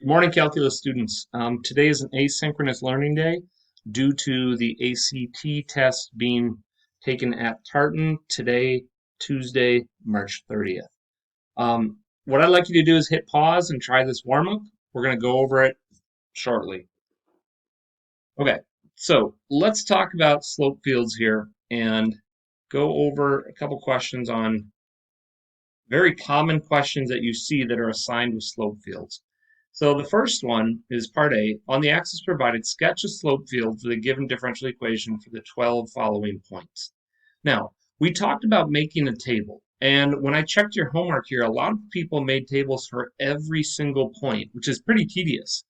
Good morning, calculus students. Today is an asynchronous learning day due to the ACT test being taken at Tartan today, Tuesday, March 30th. What I'd like you to do is hit pause and try this warm up. We're going to go over it shortly. Okay, so let's talk about slope fields here and go over a couple questions on very common questions that you see that are assigned with slope fields. So the first one is part A. On the axis provided, sketch a slope field for the given differential equation for the 12 following points. Now, we talked about making a table. And when I checked your homework here, a lot of people made tables for every single point, which is pretty tedious.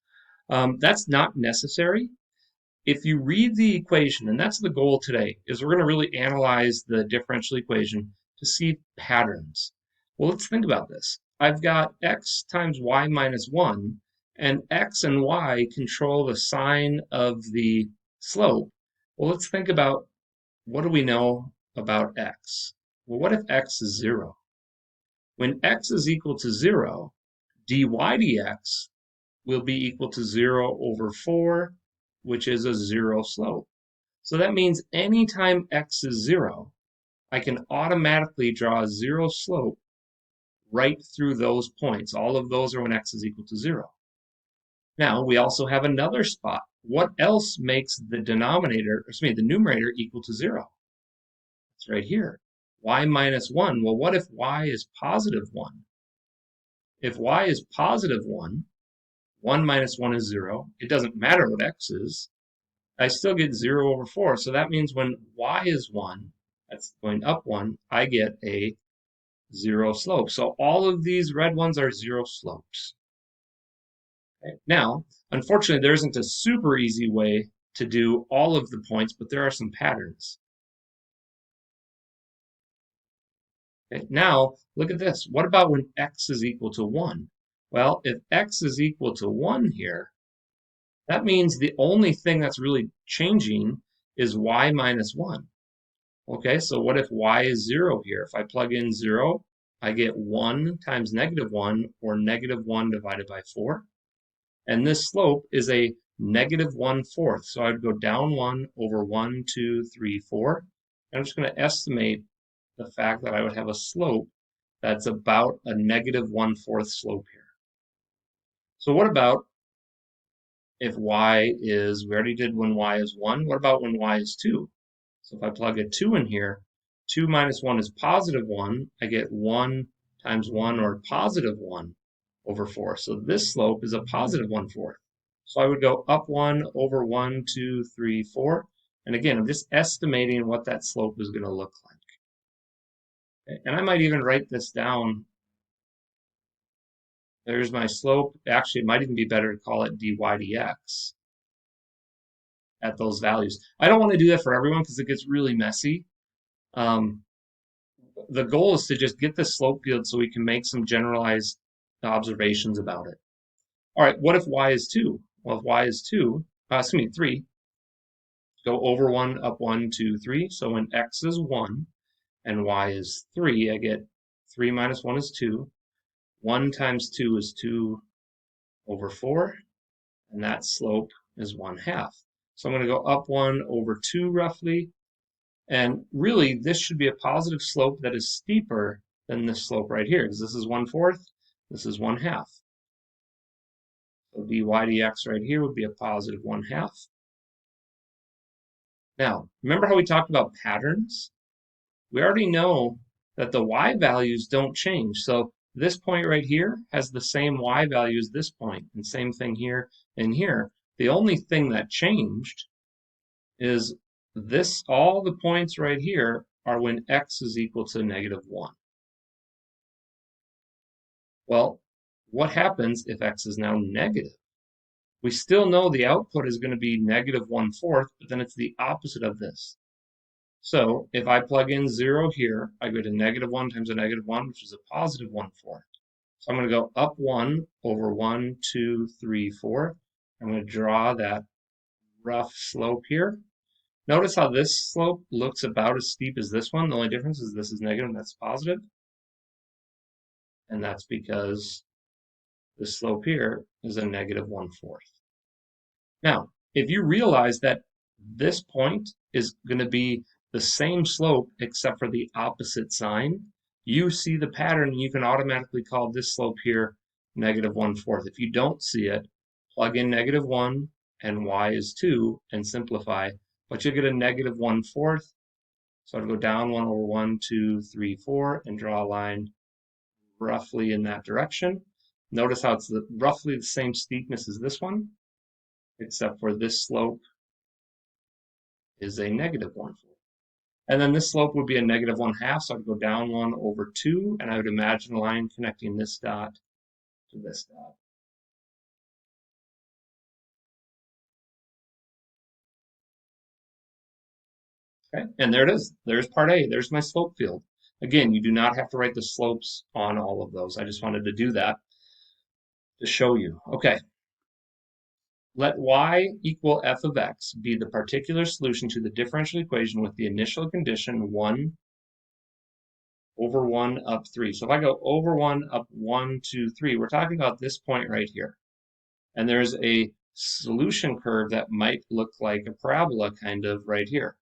That's not necessary. If you read the equation, and that's the goal today, is we're going to really analyze the differential equation to see patterns. Well, let's think about this. I've got x times y minus 1, and x and y control the sign of the slope. Well, let's think about what do we know about x? Well, what if x is 0? When x is equal to 0, dy dx will be equal to 0 over 4, which is a 0 slope. So that means anytime x is 0, I can automatically draw a 0 slope right through those points. All of those are when x is equal to 0. Now, we also have another spot. What else makes the numerator equal to 0? It's right here. Y minus 1. Well, what if y is positive 1? If y is positive 1, 1 minus 1 is 0. It doesn't matter what x is. I still get 0 over 4. So that means when y is 1, that's going up 1, I get a 0 slope. So all of these red ones are 0 slopes. Okay. Now, unfortunately, there isn't a super easy way to do all of the points, but there are some patterns. Okay. Now, look at this. What about when x is equal to 1? Well, if x is equal to 1 here, that means the only thing that's really changing is y minus 1. Okay, so what if y is 0 here? If I plug in 0, I get 1 times negative 1, or negative 1 divided by 4. And this slope is a negative 1/4. So I'd go down 1 over 1, 2, 3, 4. And I'm just going to estimate the fact that I would have a slope that's about a negative 1/4 slope here. So what about if y is, we already did when y is 1, what about when y is 2? So if I plug a 2 in here, 2 minus 1 is positive 1. I get 1 times 1, or positive 1 over 4. So this slope is a positive 1/4. So I would go up 1 over 1, 2, 3, 4. And again, I'm just estimating what that slope is going to look like. Okay. And I might even write this down. There's my slope. Actually, it might even be better to call it dy dx at those values. I don't want to do that for everyone because it gets really messy. The goal is to just get the slope field so we can make some generalized observations about it. All right, what if y is 2? Well, if y is 3, go over 1, up 1, 2, 3. So when x is 1 and y is 3, I get 3 minus 1 is 2. 1 times 2 is 2 over 4, and that slope is 1/2. So I'm going to go up 1 over 2 roughly. And really, this should be a positive slope that is steeper than this slope right here, because this is 1/4, this is 1/2. So dy dx right here would be a positive 1/2. Now, remember how we talked about patterns? We already know that the y values don't change. So this point right here has the same y value as this point, and same thing here and here. The only thing that changed is this, all the points right here are when x is equal to negative 1. Well, what happens if x is now negative? We still know the output is going to be negative 1/4, but then it's the opposite of this. So if I plug in 0 here, I go to negative 1 times a negative 1, which is a positive 1/4. So I'm going to go up 1 over 1, 2, 3, 4. I'm going to draw that rough slope here. Notice how this slope looks about as steep as this one. The only difference is this is negative and that's positive. And that's because the slope here is a negative 1/4. Now, if you realize that this point is going to be the same slope except for the opposite sign, you see the pattern and you can automatically call this slope here negative 1/4. If you don't see it, plug in negative 1 and y is 2 and simplify, but you'll get a negative 1/4. So I'd go down 1 over 1, 2, 3, 4, and draw a line roughly in that direction. Notice how it's roughly the same steepness as this one, except for this slope is a negative 1/4. And then this slope would be a negative 1/2, so I'd go down 1 over 2, and I would imagine a line connecting this dot to this dot. Okay, and there it is. There's part A. There's my slope field. Again, you do not have to write the slopes on all of those. I just wanted to do that to show you. Okay. Let y equal f of x be the particular solution to the differential equation with the initial condition 1 over 1 up 3. So if I go over 1 up 1, 2, 3, we're talking about this point right here. And there's a solution curve that might look like a parabola kind of right here.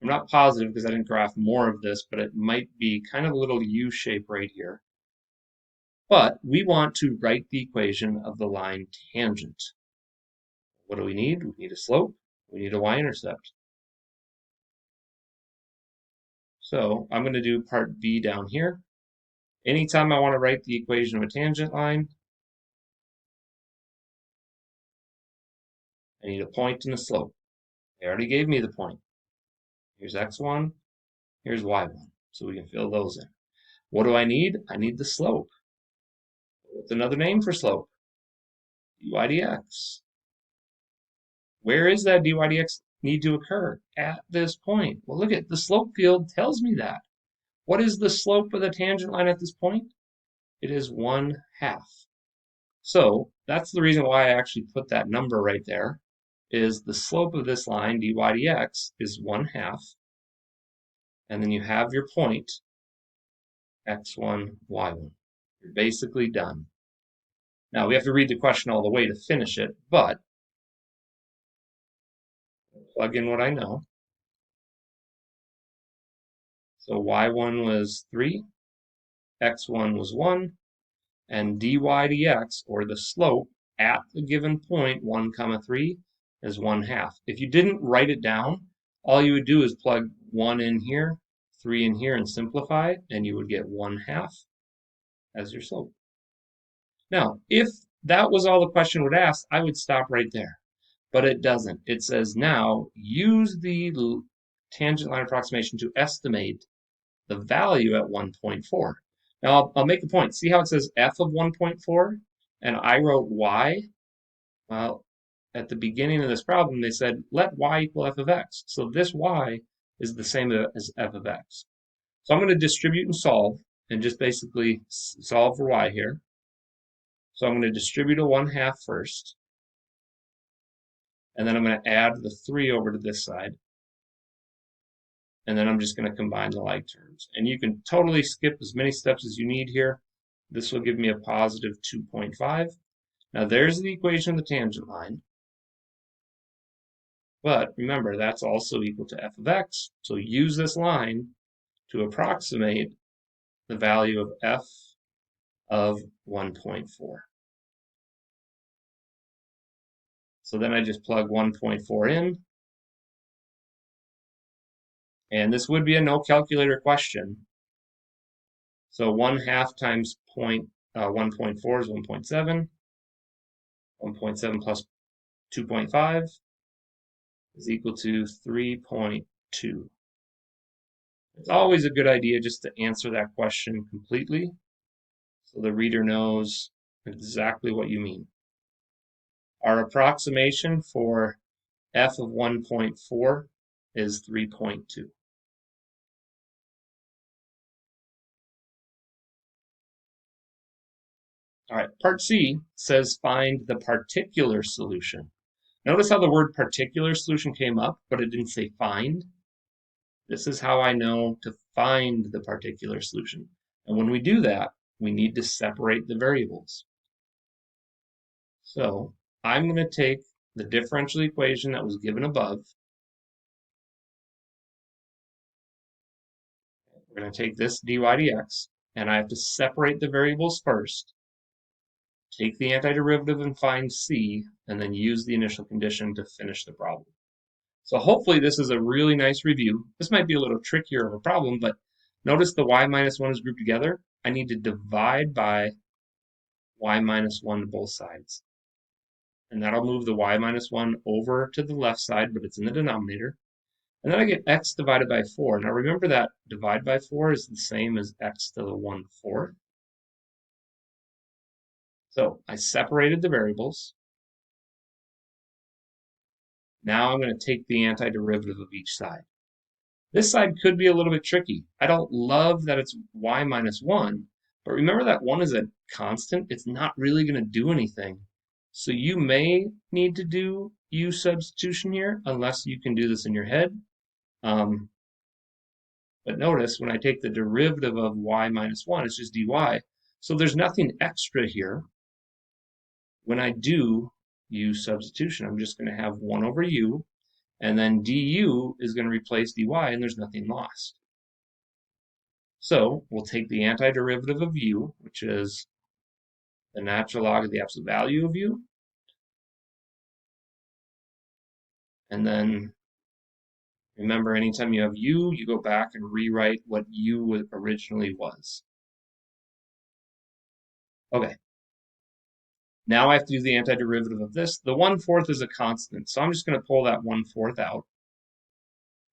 I'm not positive because I didn't graph more of this, but it might be kind of a little U shape right here. But we want to write the equation of the line tangent. What do we need? We need a slope. We need a y-intercept. So I'm going to do part B down here. Anytime I want to write the equation of a tangent line, I need a point and a slope. They already gave me the point. Here's x1, here's y1. So we can fill those in. What do I need? I need the slope. What's another name for slope? dy dx. Where is that dy dx need to occur? At this point. Well, look at the slope field tells me that. What is the slope of the tangent line at this point? It is 1/2. So that's the reason why I actually put that number right there, is the slope of this line, dy dx, is 1/2. And then you have your point, x1, y1. You're basically done. Now, we have to read the question all the way to finish it, but plug in what I know. So y1 was 3, x1 was 1, and dy dx, or the slope at the given point, 1, 3, is 1/2. If you didn't write it down, all you would do is plug 1 in here, 3 in here, and simplify, and you would get 1/2 as your slope. Now, if that was all the question would ask, I would stop right there. But it doesn't. It says now, use the tangent line approximation to estimate the value at 1.4. Now, I'll make a point. See how it says f of 1.4? And I wrote y? Well, at the beginning of this problem, they said, let y equal f of x. So this y is the same as f of x. So I'm going to distribute and solve, and just basically solve for y here. So I'm going to distribute a 1/2 first. And then I'm going to add the 3 over to this side. And then I'm just going to combine the like terms. And you can totally skip as many steps as you need here. This will give me a positive 2.5. Now there's the equation of the tangent line. But remember, that's also equal to f of x. So use this line to approximate the value of f of 1.4. So then I just plug 1.4 in. And this would be a no calculator question. So 1/2 times 1.4 is 1.7. 1.7 plus 2.5 is equal to 3.2. It's always a good idea just to answer that question completely so the reader knows exactly what you mean. Our approximation for f of 1.4 is 3.2. All right, part C says find the particular solution. Notice how the word particular solution came up, but it didn't say find. This is how I know to find the particular solution. And when we do that, we need to separate the variables. So I'm going to take the differential equation that was given above. We're going to take this dy dx, and I have to separate the variables first, take the antiderivative and find c, and then use the initial condition to finish the problem. So hopefully this is a really nice review. This might be a little trickier of a problem, but notice the y minus 1 is grouped together. I need to divide by y minus 1 to both sides. And that'll move the y minus 1 over to the left side, but it's in the denominator. And then I get x divided by 4. Now remember that divide by 4 is the same as x to the 1/4. So I separated the variables. Now I'm going to take the antiderivative of each side. This side could be a little bit tricky. I don't love that it's y minus 1, but remember that 1 is a constant. It's not really going to do anything. So you may need to do u substitution here, unless you can do this in your head. But notice when I take the derivative of y minus 1, it's just dy. So there's nothing extra here. When I do u substitution, I'm just going to have 1 over u, and then du is going to replace dy, and there's nothing lost. So we'll take the antiderivative of u, which is the natural log of the absolute value of u, and then remember, anytime you have u, you go back and rewrite what u originally was. Okay. Now I have to do the antiderivative of this. The 1/4 is a constant, so I'm just going to pull that 1/4 out.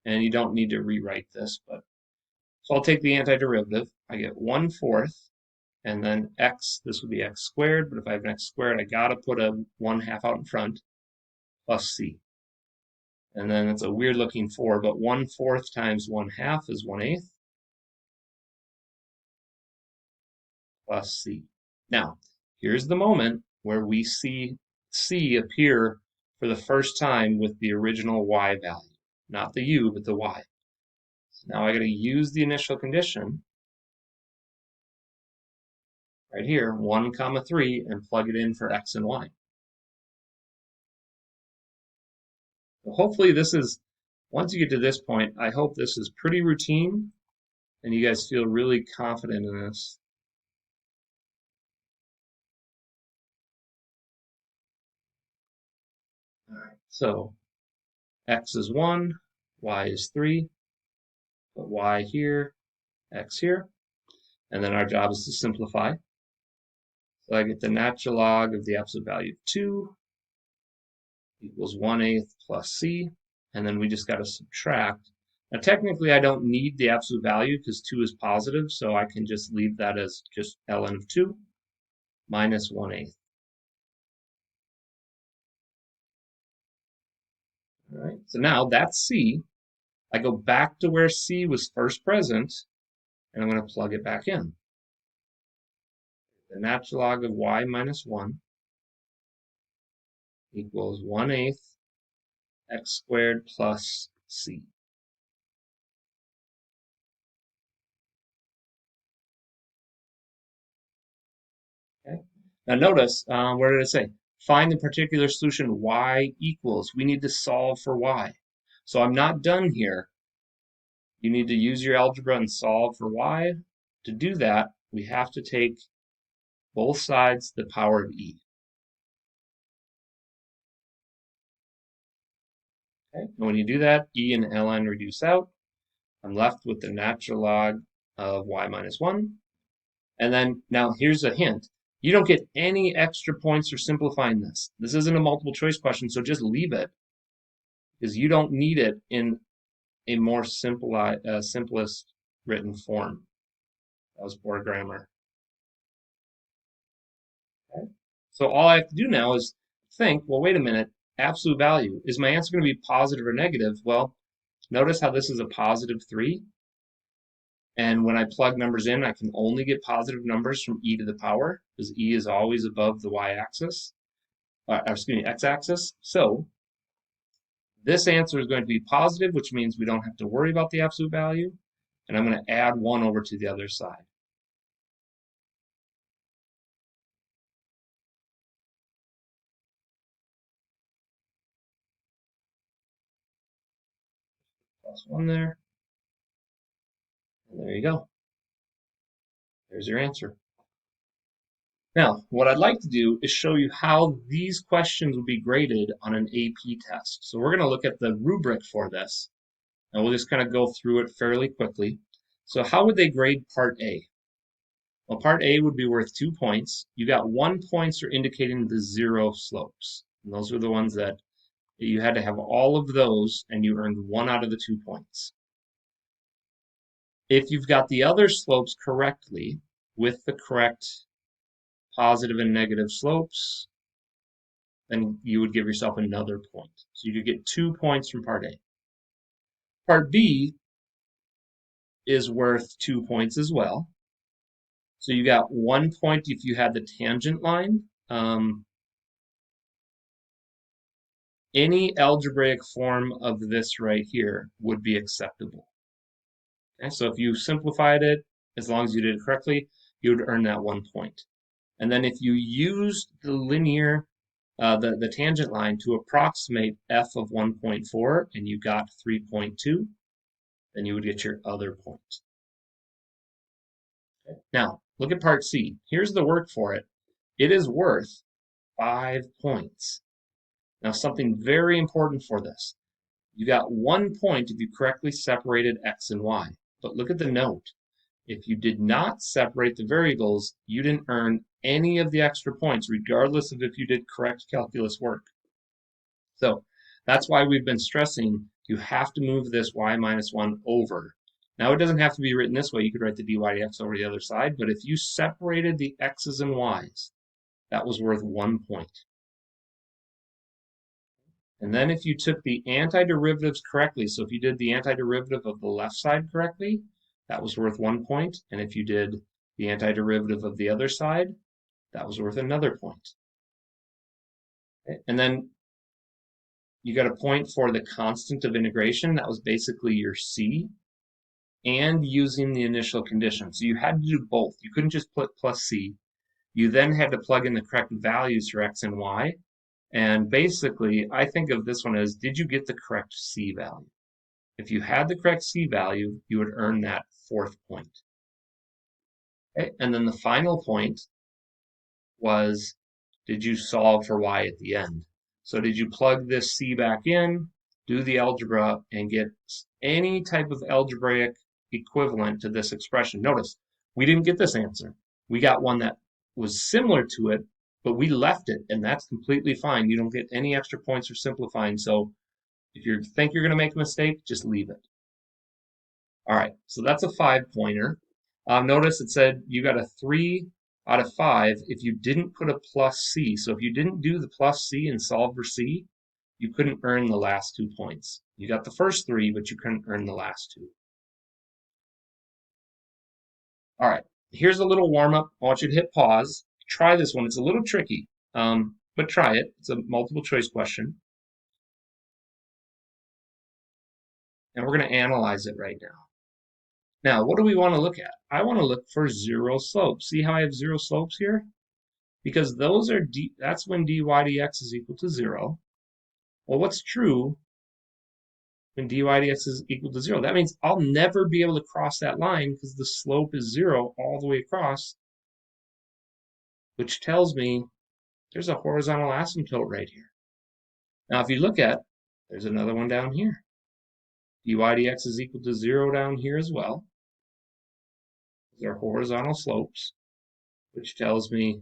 And you don't need to rewrite this, but so I'll take the antiderivative. I get 1/4, and then x, this would be x squared, but if I have an x squared, I got to put a 1/2 out in front, plus c. And then it's a weird looking 4, but 1/4 times 1/2 is 1/8, plus c. Now, here's the moment where we see c appear for the first time with the original y value. Not the u, but the y. So now I got to use the initial condition right here, 1, 3, and plug it in for x and y. So hopefully this is, once you get to this point, I hope this is pretty routine and you guys feel really confident in this. All right, so x is 1, y is 3, put y here, x here, and then our job is to simplify. So I get the natural log of the absolute value of 2 equals 1/8 plus c, and then we just got to subtract. Now technically I don't need the absolute value because 2 is positive, so I can just leave that as just ln of 2 minus 1/8. All right, so now that's c. I go back to where c was first present, and I'm going to plug it back in. The natural log of y minus 1 equals 1/8 x squared plus c. Okay. Now notice, where did it say? Find the particular solution y equals. We need to solve for y. So I'm not done here. You need to use your algebra and solve for y. To do that, we have to take both sides to the power of e. Okay. And when you do that, e and ln reduce out. I'm left with the natural log of y minus 1. And then, now here's a hint. You don't get any extra points for simplifying this. This isn't a multiple choice question, so just leave it, because you don't need it in a more simplest written form. That was poor grammar. Okay. So all I have to do now is think, well, wait a minute, absolute value. Is my answer going to be positive or negative? Well, notice how this is a positive 3. And when I plug numbers in, I can only get positive numbers from e to the power, because e is always above the y-axis, x-axis. So this answer is going to be positive, which means we don't have to worry about the absolute value. And I'm going to add 1 over to the other side. plus 1 there. And there you go. There's your answer. Now, what I'd like to do is show you how these questions would be graded on an AP test. So we're going to look at the rubric for this, and we'll just kind of go through it fairly quickly. So how would they grade Part A? Well, Part A would be worth 2 points. You got 1 point for indicating the 0 slopes. And those were the ones that you had to have all of those, and you earned 1 out of the 2 points. If you've got the other slopes correctly, with the correct positive and negative slopes, then you would give yourself another point. So you could get 2 points from Part A. Part B is worth 2 points as well. So you got 1 point if you had the tangent line. Any algebraic form of this right here would be acceptable. Okay, so if you simplified it, as long as you did it correctly, you would earn that 1 point. And then if you used the linear, the tangent line to approximate f of 1.4 and you got 3.2, then you would get your other point. Okay. Now, look at Part C. Here's the work for it. It is worth 5 points. Now, something very important for this. You got 1 point if you correctly separated x and y. But look at the note. If you did not separate the variables, you didn't earn any of the extra points, regardless of if you did correct calculus work. So that's why we've been stressing you have to move this y minus 1 over. Now, it doesn't have to be written this way. You could write the dy dx over the other side. But if you separated the x's and y's, that was worth 1 point. And then if you took the antiderivatives correctly, so if you did the antiderivative of the left side correctly, that was worth 1 point. And if you did the antiderivative of the other side, that was worth another point. Okay. And then you got a point for the constant of integration. That was basically your c, and using the initial condition. So you had to do both. You couldn't just put plus c. You then had to plug in the correct values for x and y. And basically, I think of this one as, did you get the correct c value? If you had the correct c value, you would earn that 4th point. Okay? And then the final point was, did you solve for y at the end? So did you plug this c back in, do the algebra, and get any type of algebraic equivalent to this expression? Notice, we didn't get this answer. We got one that was similar to it, but we left it, and that's completely fine. You don't get any extra points for simplifying. So if you think you're going to make a mistake, just leave it. All right, so that's a 5-pointer. Notice it said you got a 3 out of 5 if you didn't put a plus c. So if you didn't do the plus c and solve for c, you couldn't earn the last 2 points. You got the first 3, but you couldn't earn the last 2. All right, here's a little warm-up. I want you to hit pause. Try this one. It's a little tricky, but try it. It's a multiple choice question. And we're going to analyze it right now. Now, what do we want to look at? I want to look for 0 slopes. See how I have 0 slopes here? Because those are that's when dy dx is equal to 0. Well, what's true when dy dx is equal to 0? That means I'll never be able to cross that line because the slope is 0 all the way across, which tells me there's a horizontal asymptote right here. Now, if you look at, there's another one down here. Dy dx is equal to 0 down here as well. These are horizontal slopes, which tells me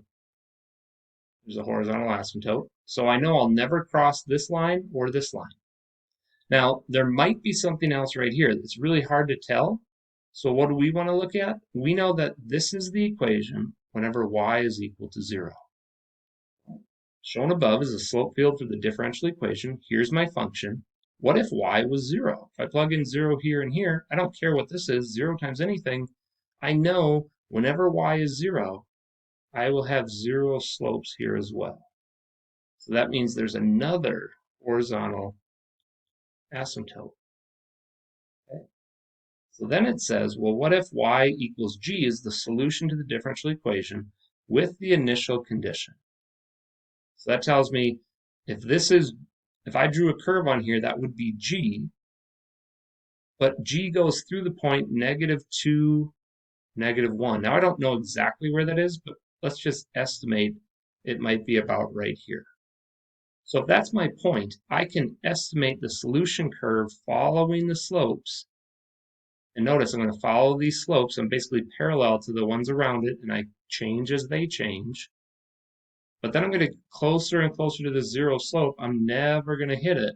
there's a horizontal asymptote. So I know I'll never cross this line or this line. Now, there might be something else right here that's really hard to tell. So what do we want to look at? We know that this is the equation whenever y is equal to 0. Shown above is a slope field for the differential equation. Here's my function. What if y was 0? If I plug in 0 here and here, I don't care what this is, 0 times anything. I know whenever y is 0, I will have 0 slopes here as well. So that means there's another horizontal asymptote. Okay. So then it says, well, what if y equals g is the solution to the differential equation with the initial condition? So that tells me if I drew a curve on here, that would be g. but g goes through the point -2, -1. Now I don't know exactly where that is, but let's just estimate it might be about right here. So if that's my point, I can estimate the solution curve following the slopes. And notice I'm going to follow these slopes. I'm basically parallel to the ones around it, and I change as they change. But then I'm going to get closer and closer to the zero slope. I'm never going to hit it,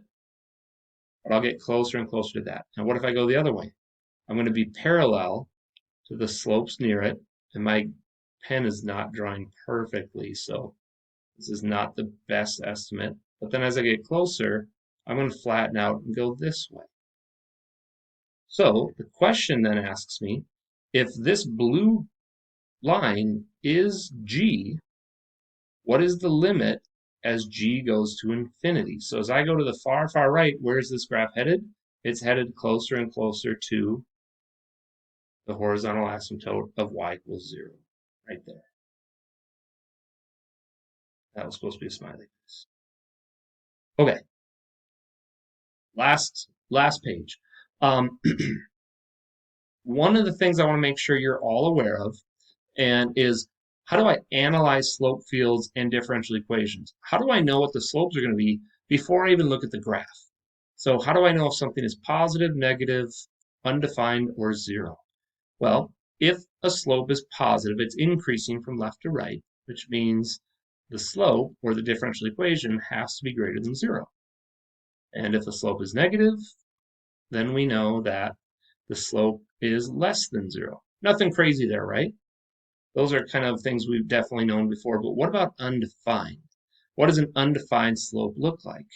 but I'll get closer and closer to that. And what if I go the other way? I'm going to be parallel to the slopes near it, and my pen is not drawing perfectly, so this is not the best estimate. But then as I get closer, I'm going to flatten out and go this way. So the question then asks me, if this blue line is g, what is the limit as g goes to infinity? So as I go to the far, far right, where is this graph headed? It's headed closer and closer to the horizontal asymptote of y equals 0, right there. That was supposed to be a smiley face. Okay, last page. One of the things I want to make sure you're all aware of is how do I analyze slope fields and differential equations? How do I know what the slopes are going to be before I even look at the graph? So how do I know if something is positive, negative, undefined, or 0? Well, if a slope is positive, it's increasing from left to right, which means the slope, or the differential equation, has to be greater than 0. And if the slope is negative, then we know that the slope is less than 0. Nothing crazy there, right? Those are kind of things we've definitely known before, but what about undefined? What does an undefined slope look like?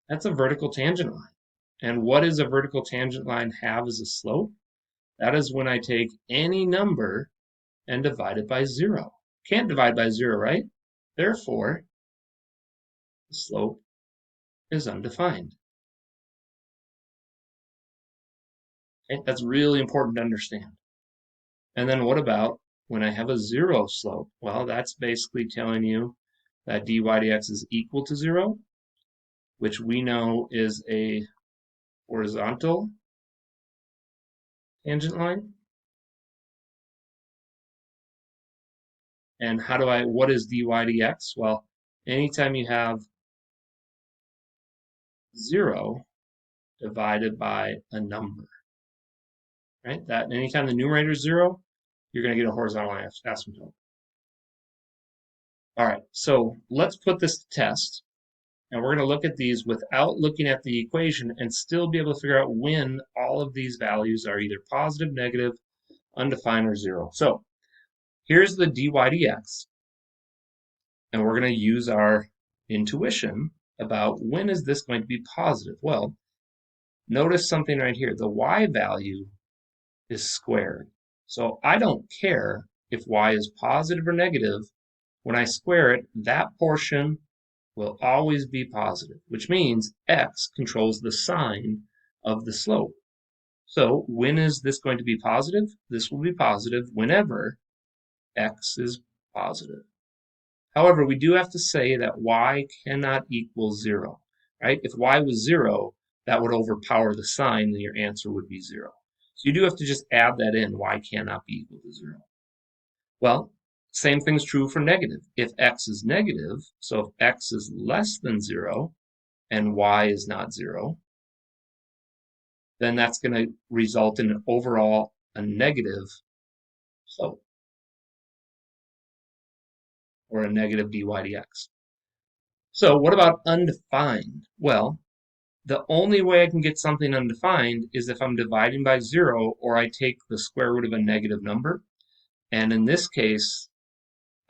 That's a vertical tangent line. And what does a vertical tangent line have as a slope? That is when I take any number and divide it by 0. Can't divide by 0, right? Therefore, the slope is undefined. Okay? That's really important to understand. And then what about when I have a 0 slope? Well, that's basically telling you that dy dx is equal to 0, which we know is a horizontal tangent line. And what is dy dx? Well, anytime you have 0 divided by a number, right? That anytime the numerator is 0, you're going to get a horizontal asymptote. All right, so let's put this to test. And we're going to look at these without looking at the equation and still be able to figure out when all of these values are either positive, negative, undefined, or 0. So here's the dy dx. And we're going to use our intuition about when is this going to be positive. Well, notice something right here. The y value is squared. So I don't care if y is positive or negative. When I square it, that portion will always be positive, which means x controls the sign of the slope. So when is this going to be positive? This will be positive whenever x is positive. However, we do have to say that y cannot equal 0, right? If y was 0, that would overpower the sign, and your answer would be 0. So you do have to just add that in, y cannot be equal to 0. Well, same thing's true for negative. If x is negative, so if x is less than 0 and y is not 0, then that's going to result in a negative slope, or a negative dy dx. So what about undefined? Well, the only way I can get something undefined is if I'm dividing by 0 or I take the square root of a negative number. And in this case,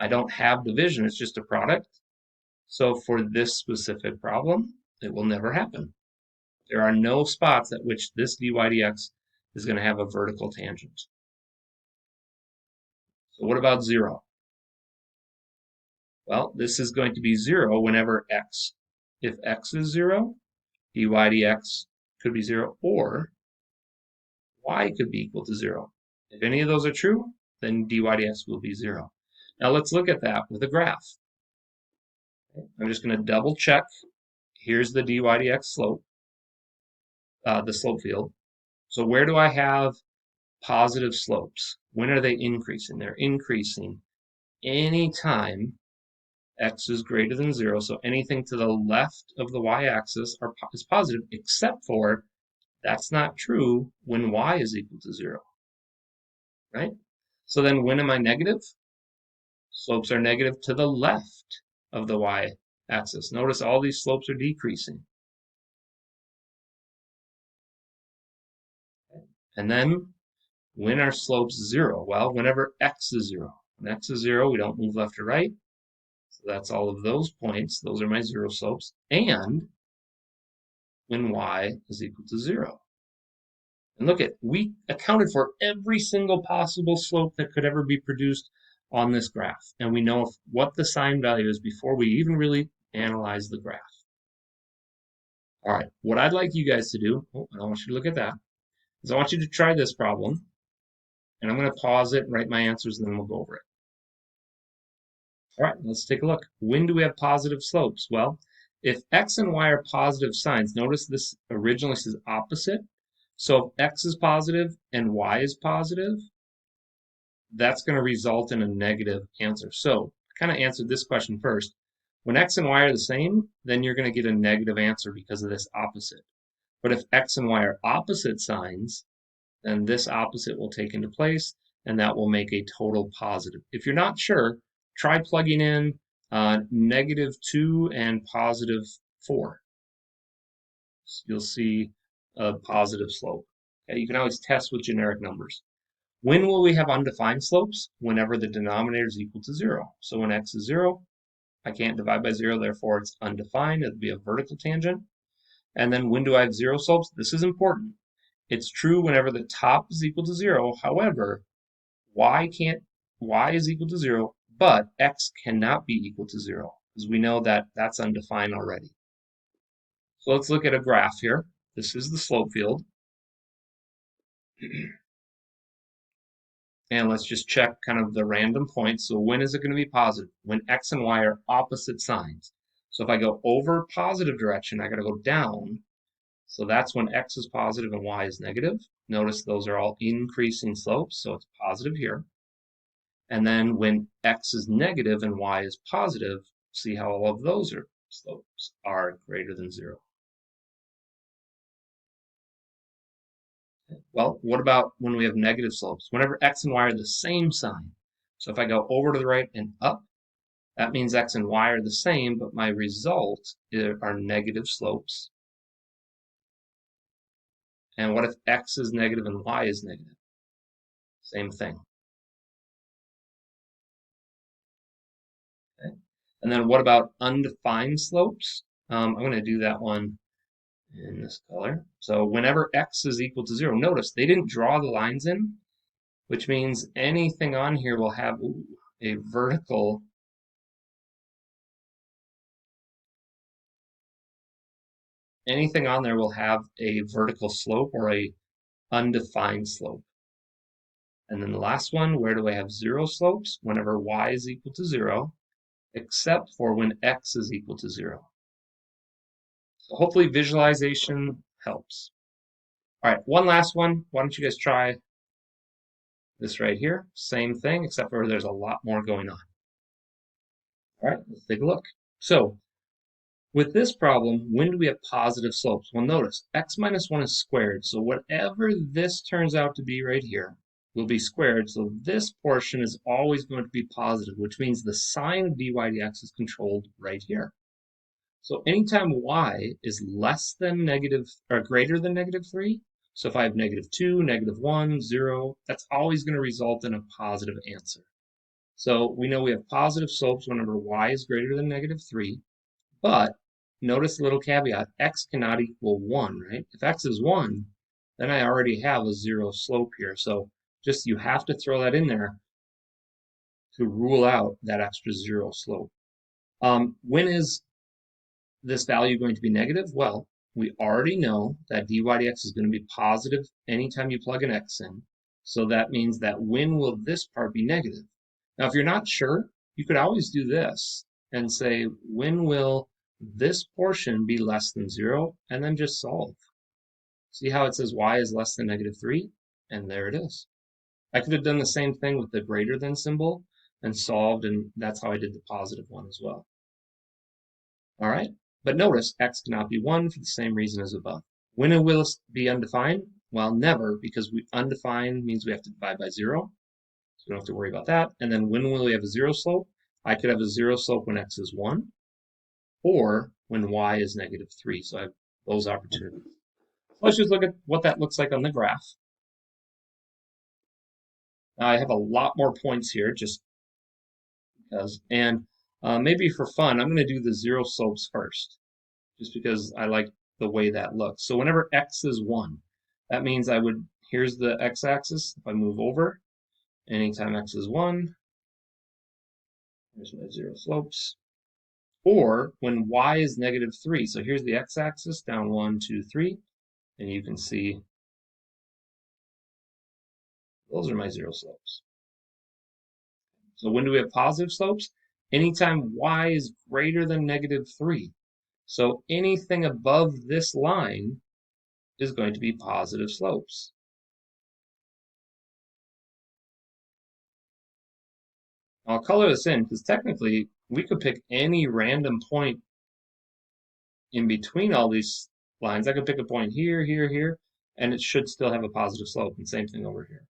I don't have division, it's just a product. So for this specific problem, it will never happen. There are no spots at which this dy dx is going to have a vertical tangent. So what about 0? Well, this is going to be 0 whenever x. If x is 0, dy dx could be 0, or y could be equal to 0. If any of those are true, then dy dx will be 0. Now let's look at that with a graph. I'm just going to double check here's the dy dx slope, the slope field. So where do I have positive slopes? When are they increasing? They're increasing anytime x is greater than 0. So anything to the left of the y-axis is positive, except for that's not true when y is equal to 0, right? So then when am I negative? Slopes are negative to the left of the y-axis. Notice all these slopes are decreasing. And then when are slopes 0? Well, whenever x is 0. When x is 0, we don't move left or right. So that's all of those points. Those are my 0 slopes. And when y is equal to 0. And look at, we accounted for every single possible slope that could ever be produced on this graph. And we know what the sign value is before we even really analyze the graph. All right, what I'd like you guys to do, I don't want you to look at that, is I want you to try this problem. And I'm going to pause it and write my answers, and then we'll go over it. All right, let's take a look. When do we have positive slopes? Well, if x and y are positive signs, notice this originally says opposite. So if x is positive and y is positive, that's going to result in a negative answer. So I kind of answered this question first. When x and y are the same, then you're going to get a negative answer because of this opposite. But if x and y are opposite signs, then this opposite will take into place, and that will make a total positive. If you're not sure, try plugging in -2 and +4. You'll see a positive slope. Okay, you can always test with generic numbers. When will we have undefined slopes? Whenever the denominator is equal to 0. So when x is 0, I can't divide by 0, therefore it's undefined. It'll be a vertical tangent. And then when do I have 0 slopes? This is important. It's true whenever the top is equal to 0. However, y is equal to 0, but x cannot be equal to 0, because we know that that's undefined already. So let's look at a graph here. This is the slope field. And let's just check kind of the random points. So when is it going to be positive? When x and y are opposite signs. So if I go over positive direction, I got to go down. So that's when x is positive and y is negative. Notice those are all increasing slopes, so it's positive here. And then when x is negative and y is positive, see how all of those slopes are greater than 0. Well, what about when we have negative slopes? Whenever x and y are the same sign. So if I go over to the right and up, that means x and y are the same, but my result are negative slopes. And what if x is negative and y is negative? Same thing. Okay. And then what about undefined slopes? I'm going to do that one in this color. So whenever x is equal to 0, notice they didn't draw the lines in, which means anything on here will have a vertical anything on there will have a vertical slope or a undefined slope. And then the last one, where do I have 0 slopes? Whenever y is equal to 0, except for when x is equal to 0. So hopefully visualization helps. All right, one last one. Why don't you guys try this right here? Same thing, except for there's a lot more going on. All right, let's take a look. So with this problem, when do we have positive slopes? Well, notice x minus 1 is squared. So whatever this turns out to be right here will be squared. So this portion is always going to be positive, which means the sign of dy dx is controlled right here. So anytime y is less than negative or greater than -3, so if I have -2, -1, 0, that's always going to result in a positive answer. So we know we have positive slopes whenever y is greater than -3, but notice the little caveat, x cannot equal 1, right? If x is 1, then I already have a 0 slope here. So just you have to throw that in there to rule out that extra 0 slope. When is this value going to be negative? Well, we already know that dy dx is going to be positive anytime you plug an x in. So that means that when will this part be negative? Now, if you're not sure, you could always do this and say, when will this portion be less than 0, and then just solve. See how it says y is less than -3? And there it is. I could have done the same thing with the greater than symbol and solved, and that's how I did the positive one as well. All right, but notice x cannot be 1 for the same reason as above. When will it be undefined? Well, never, because undefined means we have to divide by 0. So we don't have to worry about that. And then when will we have a 0 slope? I could have a 0 slope when x is 1, or when y is -3. So I have those opportunities. Let's just look at what that looks like on the graph. Now I have a lot more points here just because, and maybe for fun, I'm going to do the 0 slopes first, just because I like the way that looks. So whenever x is 1, that means here's the x-axis. If I move over, anytime x is 1, here's my 0 slopes. Or when y is -3, so here's the x-axis, down 1, 2, 3, and you can see those are my 0 slopes. So when do we have positive slopes? Anytime y is greater than -3. So anything above this line is going to be positive slopes. I'll color this in because technically we could pick any random point in between all these lines. I could pick a point here, here, here, and it should still have a positive slope, and same thing over here.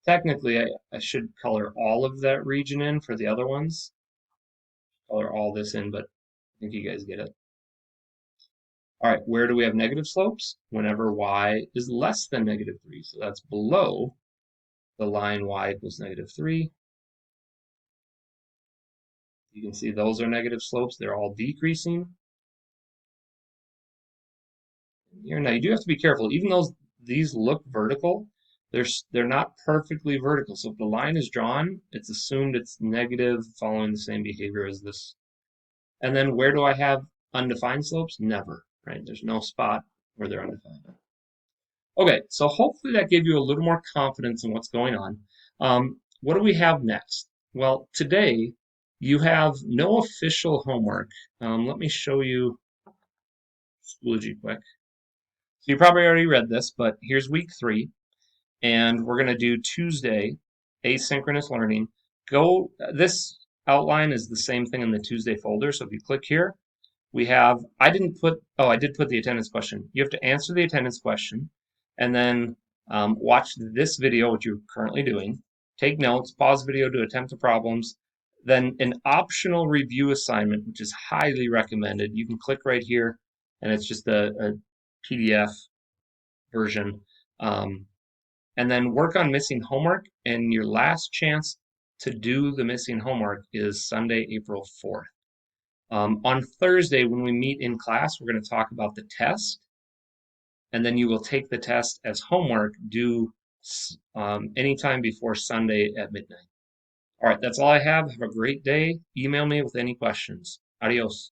Technically, I should color all of that region in for the other ones. Color all this in, but I think you guys get it. All right, where do we have negative slopes? Whenever y is less than -3. So that's below the line y equals -3. You can see those are negative slopes. They're all decreasing. Here, now you do have to be careful. Even though these look vertical, they're not perfectly vertical. So if the line is drawn, it's assumed it's negative, following the same behavior as this. And then where do I have undefined slopes? Never, right? There's no spot where they're undefined. Okay, so hopefully that gave you a little more confidence in what's going on. What do we have next? Well, today you have no official homework. Let me show you Schoology quick. So you probably already read this, but here's week 3, and we're going to do Tuesday, asynchronous learning. This outline is the same thing in the Tuesday folder, so if you click here, I did put the attendance question. You have to answer the attendance question, and then watch this video, which you're currently doing, take notes, pause video to attempt the problems, then an optional review assignment, which is highly recommended. You can click right here, and it's just a PDF version. And then work on missing homework, and your last chance to do the missing homework is Sunday, April 4th. On Thursday, when we meet in class, we're going to talk about the test, and then you will take the test as homework due anytime before Sunday at midnight. All right, that's all I have. Have a great day. Email me with any questions. Adios.